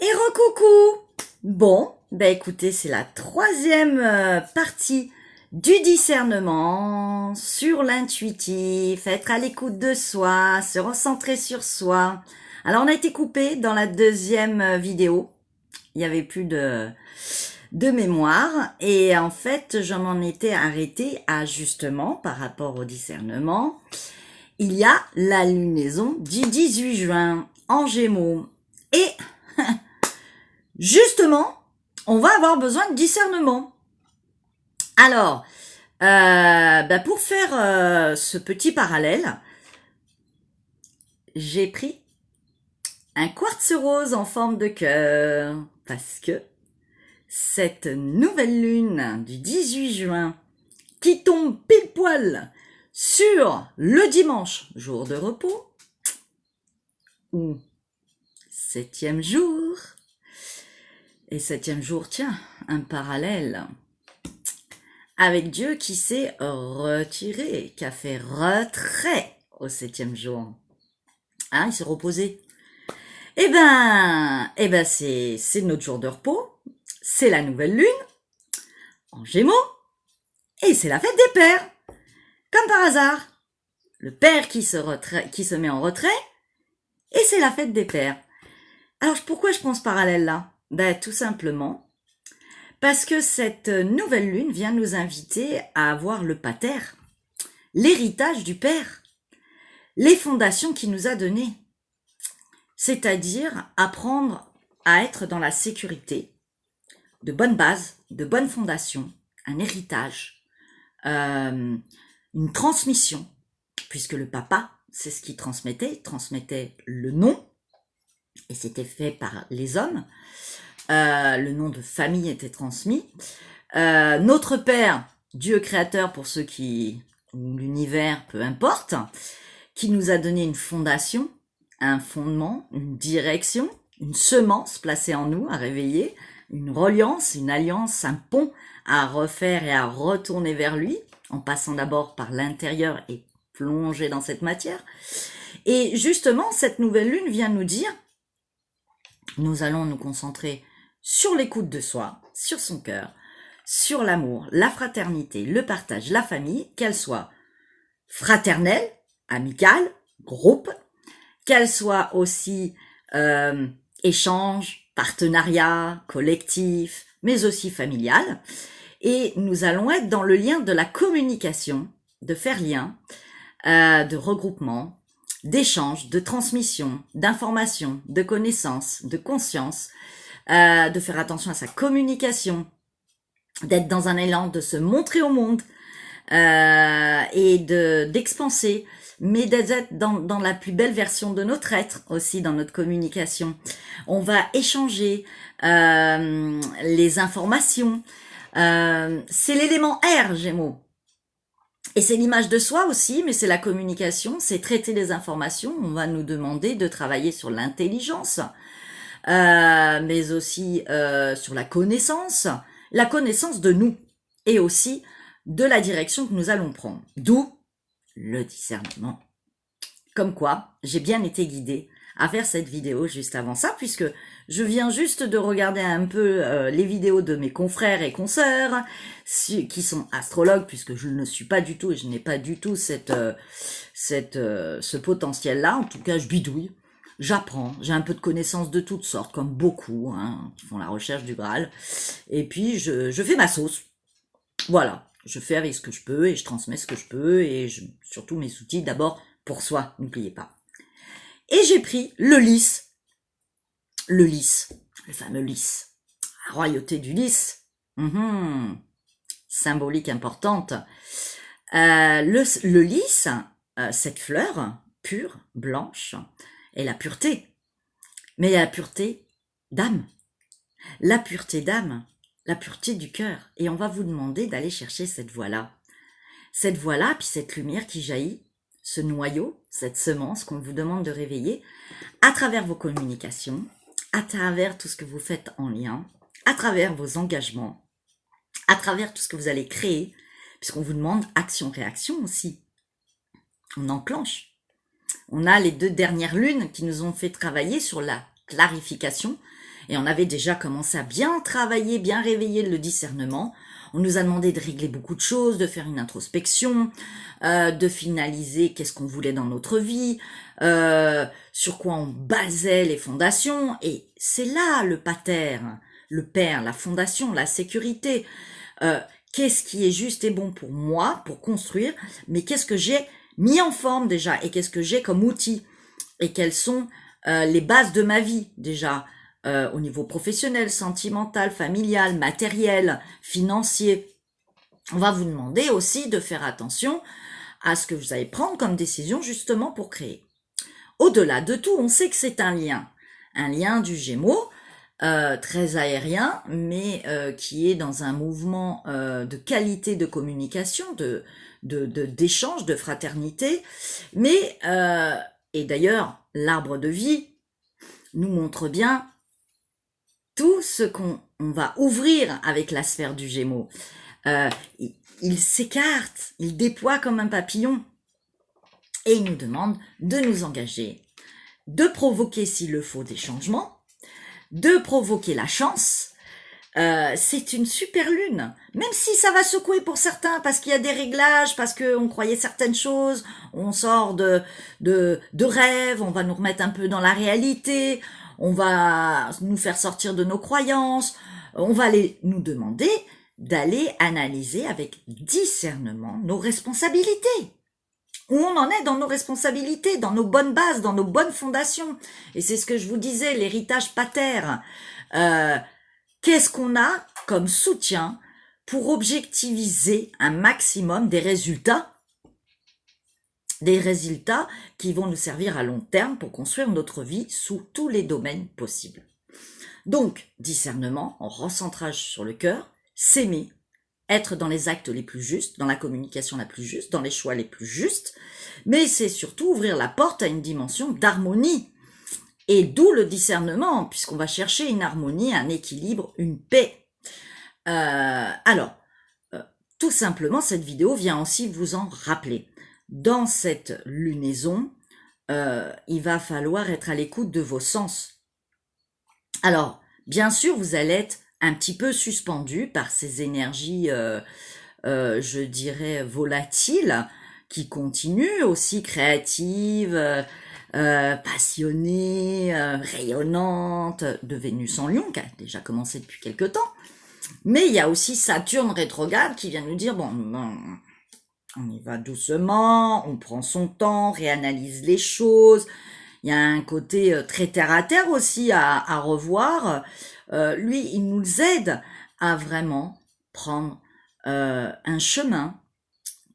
Et recoucou. Bon, écoutez, c'est la troisième partie du discernement sur l'intuitif, être à l'écoute de soi, se recentrer sur soi. Alors on a été coupé dans la deuxième vidéo, il y avait plus de mémoire et en fait je m'en étais arrêtée à justement par rapport au discernement. Il y a la lunaison du 18 juin en Gémeaux et justement, on va avoir besoin de discernement. Alors, pour faire ce petit parallèle, j'ai pris un quartz rose en forme de cœur parce que cette nouvelle lune du 18 juin qui tombe pile poil sur le dimanche, jour de repos, ou septième jour, et septième jour, tiens, un parallèle avec Dieu qui s'est retiré, qui a fait retrait au septième jour. Hein, il s'est reposé. C'est notre jour de repos, c'est la nouvelle lune, en Gémeaux, et c'est la fête des pères. Comme par hasard, le père qui se met en retrait, et c'est la fête des pères. Alors pourquoi je prends ce parallèle là? Tout simplement parce que cette nouvelle lune vient nous inviter à avoir le pater, l'héritage du père, les fondations qu'il nous a données. C'est-à-dire apprendre à être dans la sécurité, de bonnes bases, de bonnes fondations, un héritage, une transmission, puisque le papa, c'est ce qu'il transmettait, il transmettait le nom, et c'était fait par les hommes, le nom de famille était transmis. Notre Père, Dieu créateur pour ceux qui, ou l'univers, peu importe, qui nous a donné une fondation, un fondement, une direction, une semence placée en nous à réveiller, une reliance, une alliance, un pont à refaire et à retourner vers lui, en passant d'abord par l'intérieur et plonger dans cette matière. Et justement, cette nouvelle lune vient nous dire, nous allons nous concentrer sur l'écoute de soi, sur son cœur, sur l'amour, la fraternité, le partage, la famille, qu'elle soit fraternelle, amicale, groupe, qu'elle soit aussi échange, partenariat, collectif, mais aussi familial. Et nous allons être dans le lien de la communication, de faire lien, de regroupement, d'échange, de transmission, d'information, de connaissances, de conscience, de faire attention à sa communication, d'être dans un élan de se montrer au monde et d'expanser, mais d'être dans la plus belle version de notre être aussi dans notre communication. On va échanger les informations. C'est l'élément R, Gémeaux. Et c'est l'image de soi aussi, mais c'est la communication, c'est traiter les informations. On va nous demander de travailler sur l'intelligence, mais aussi sur la connaissance de nous, et aussi de la direction que nous allons prendre. D'où le discernement. Comme quoi, j'ai bien été guidée à faire cette vidéo juste avant ça, puisque je viens juste de regarder un peu les vidéos de mes confrères et consoeurs qui sont astrologues, puisque je ne suis pas du tout et je n'ai pas du tout ce potentiel-là. En tout cas, je bidouille, j'apprends, j'ai un peu de connaissances de toutes sortes, comme beaucoup qui font la recherche du Graal. Et puis, je fais ma sauce. Voilà, je fais avec ce que je peux et je transmets ce que je peux et surtout mes outils d'abord pour soi, n'oubliez pas. Et j'ai pris le lys, le fameux lys, la royauté du lys, symbolique importante. Le lys, cette fleur pure, blanche, est la pureté, mais la pureté d'âme, la pureté d'âme, la pureté du cœur. Et on va vous demander d'aller chercher cette voie-là, puis cette lumière qui jaillit, ce noyau, cette semence qu'on vous demande de réveiller à travers vos communications, à travers tout ce que vous faites en lien, à travers vos engagements, à travers tout ce que vous allez créer, puisqu'on vous demande action-réaction aussi. On enclenche. On a les 2 dernières lunes qui nous ont fait travailler sur la clarification Et on avait déjà commencé à bien travailler, bien réveiller le discernement. On nous a demandé de régler beaucoup de choses, de faire une introspection, de finaliser qu'est-ce qu'on voulait dans notre vie, sur quoi on basait les fondations. Et c'est là le pater, le père, la fondation, la sécurité. Qu'est-ce qui est juste et bon pour moi, pour construire, mais qu'est-ce que j'ai mis en forme déjà, et qu'est-ce que j'ai comme outil, et quelles sont les bases de ma vie déjà, au niveau professionnel, sentimental, familial, matériel, financier. On va vous demander aussi de faire attention à ce que vous allez prendre comme décision justement pour créer. Au-delà de tout, on sait que c'est un lien du Gémeaux, très aérien, mais qui est dans un mouvement de qualité de communication, d'échange, de fraternité. Mais, et d'ailleurs, l'arbre de vie nous montre bien tout ce qu'on va ouvrir avec la sphère du Gémeaux. Il s'écarte, il déploie comme un papillon, et il nous demande de nous engager, de provoquer s'il le faut des changements, de provoquer la chance. C'est une super lune, même si ça va secouer pour certains parce qu'il y a des réglages, parce qu'on croyait certaines choses, on sort de rêves, on va nous remettre un peu dans la réalité, on va nous faire sortir de nos croyances, on va nous demander d'aller analyser avec discernement nos responsabilités. Où on en est dans nos responsabilités, dans nos bonnes bases, dans nos bonnes fondations. Et c'est ce que je vous disais, l'héritage pater. Qu'est-ce qu'on a comme soutien pour objectiviser un maximum des résultats qui vont nous servir à long terme pour construire notre vie sous tous les domaines possibles. Donc, discernement, en recentrage sur le cœur, s'aimer, être dans les actes les plus justes, dans la communication la plus juste, dans les choix les plus justes, mais c'est surtout ouvrir la porte à une dimension d'harmonie. Et d'où le discernement, puisqu'on va chercher une harmonie, un équilibre, une paix. Tout simplement, cette vidéo vient aussi vous en rappeler. Dans cette lunaison, il va falloir être à l'écoute de vos sens. Alors, bien sûr, vous allez être un petit peu suspendu par ces énergies, je dirais, volatiles, qui continuent, aussi créatives, passionnée, rayonnante, de Vénus en Lion, qui a déjà commencé depuis quelque temps. Mais il y a aussi Saturne rétrograde qui vient nous dire, bon, on y va doucement, on prend son temps, réanalyse les choses. Il y a un côté très terre-à-terre aussi à revoir. Lui, il nous aide à vraiment prendre un chemin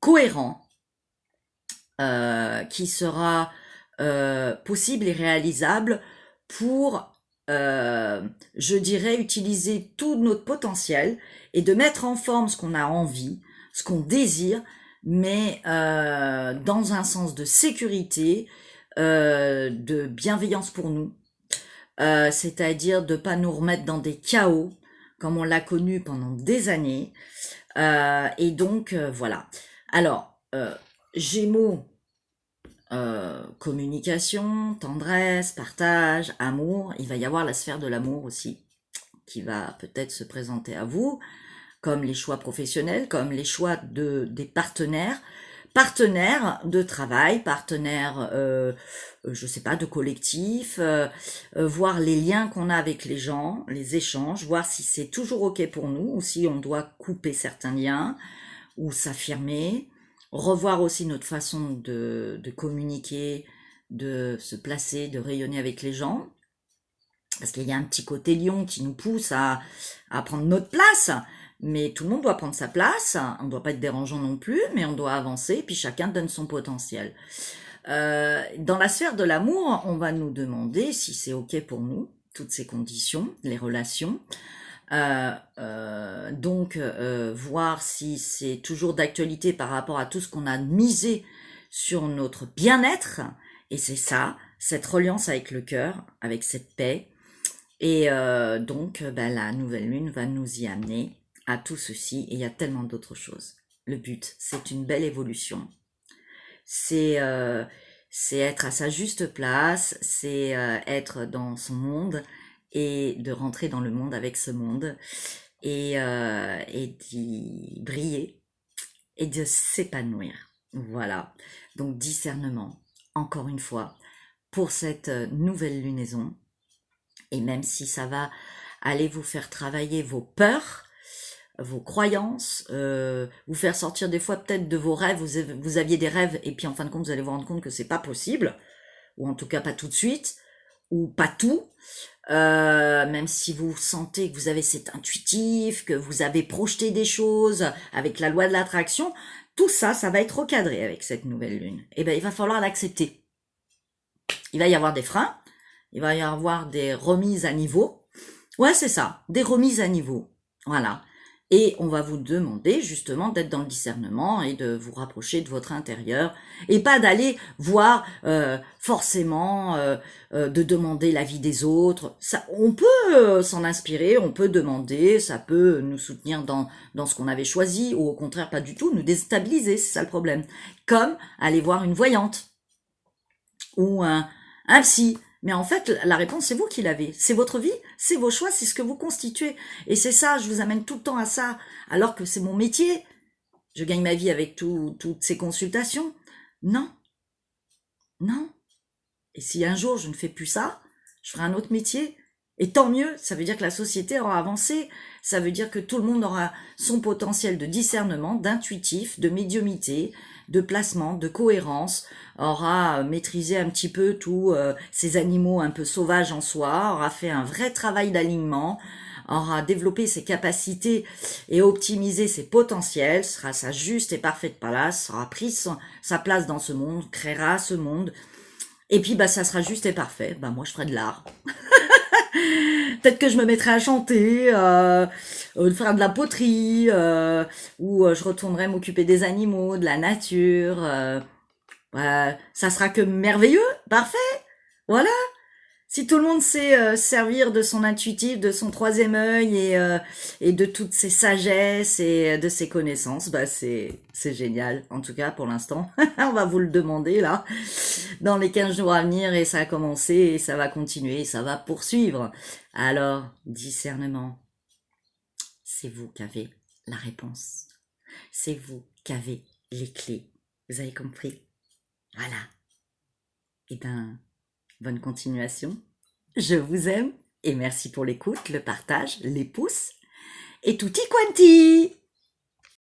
cohérent qui sera possible et réalisable pour, je dirais, utiliser tout notre potentiel et de mettre en forme ce qu'on a envie, ce qu'on désire, mais dans un sens de sécurité, de bienveillance pour nous, c'est-à-dire de pas nous remettre dans des chaos comme on l'a connu pendant des années. Et donc, voilà. Alors, Gémeaux, communication, tendresse, partage, amour. Il va y avoir la sphère de l'amour aussi qui va peut-être se présenter à vous, comme les choix professionnels, comme les choix des partenaires de travail, partenaires, je sais pas, de collectif, voir les liens qu'on a avec les gens, les échanges, voir si c'est toujours ok pour nous ou si on doit couper certains liens ou s'affirmer. Revoir aussi notre façon de communiquer, de se placer, de rayonner avec les gens. Parce qu'il y a un petit côté lion qui nous pousse à prendre notre place. Mais tout le monde doit prendre sa place. On ne doit pas être dérangeant non plus, mais on doit avancer. Puis chacun donne son potentiel. Dans la sphère de l'amour, on va nous demander si c'est ok pour nous, toutes ces conditions, les relations. Donc voir si c'est toujours d'actualité par rapport à tout ce qu'on a misé sur notre bien-être, et c'est ça, cette reliance avec le cœur, avec cette paix, et donc la nouvelle lune va nous y amener à tout ceci, et il y a tellement d'autres choses. Le but, c'est une belle évolution, c'est être à sa juste place, c'est être dans son monde, et de rentrer dans le monde avec ce monde et d'y briller et de s'épanouir. Voilà. Donc discernement, encore une fois, pour cette nouvelle lunaison. Et même si ça va aller vous faire travailler vos peurs, vos croyances, vous faire sortir des fois peut-être de vos rêves, vous aviez des rêves et puis en fin de compte vous allez vous rendre compte que c'est pas possible, ou en tout cas pas tout de suite, ou pas tout, même si vous sentez que vous avez cet intuitif, que vous avez projeté des choses avec la loi de l'attraction, tout ça, ça va être recadré avec cette nouvelle lune. Et ben il va falloir l'accepter. Il va y avoir des freins, il va y avoir des remises à niveau. Ouais, c'est ça, des remises à niveau. Voilà. Et on va vous demander justement d'être dans le discernement et de vous rapprocher de votre intérieur et pas d'aller voir forcément de demander l'avis des autres. Ça, on peut s'en inspirer, on peut demander, ça peut nous soutenir dans ce qu'on avait choisi ou au contraire pas du tout, nous déstabiliser, c'est ça le problème. Comme aller voir une voyante ou un psy. Mais en fait, la réponse, c'est vous qui l'avez. C'est votre vie, c'est vos choix, c'est ce que vous constituez. Et c'est ça, je vous amène tout le temps à ça, alors que c'est mon métier. Je gagne ma vie avec toutes ces consultations. Non, non. Et si un jour je ne fais plus ça, je ferai un autre métier. Et tant mieux, ça veut dire que la société aura avancé. Ça veut dire que tout le monde aura son potentiel de discernement, d'intuitif, de médiumité, de placement, de cohérence, aura maîtrisé un petit peu tous ces animaux un peu sauvages en soi, aura fait un vrai travail d'alignement, aura développé ses capacités et optimisé ses potentiels, sera sa juste et parfaite place, aura pris sa place dans ce monde, créera ce monde, et puis ça sera juste et parfait. Moi je ferai de l'art. Peut-être que je me mettrai à chanter, faire de la poterie, ou je retournerai m'occuper des animaux, de la nature. Ça sera que merveilleux, parfait. Voilà. Si tout le monde sait servir de son intuitif, de son troisième œil et de toutes ses sagesses et de ses connaissances, c'est génial. En tout cas, pour l'instant, on va vous le demander là, dans les 15 jours à venir, et ça a commencé et ça va continuer, et ça va poursuivre. Alors, discernement, c'est vous qui avez la réponse. C'est vous qui avez les clés. Vous avez compris? Voilà. Eh ben, bonne continuation. Je vous aime et merci pour l'écoute, le partage, les pouces et tutti quanti!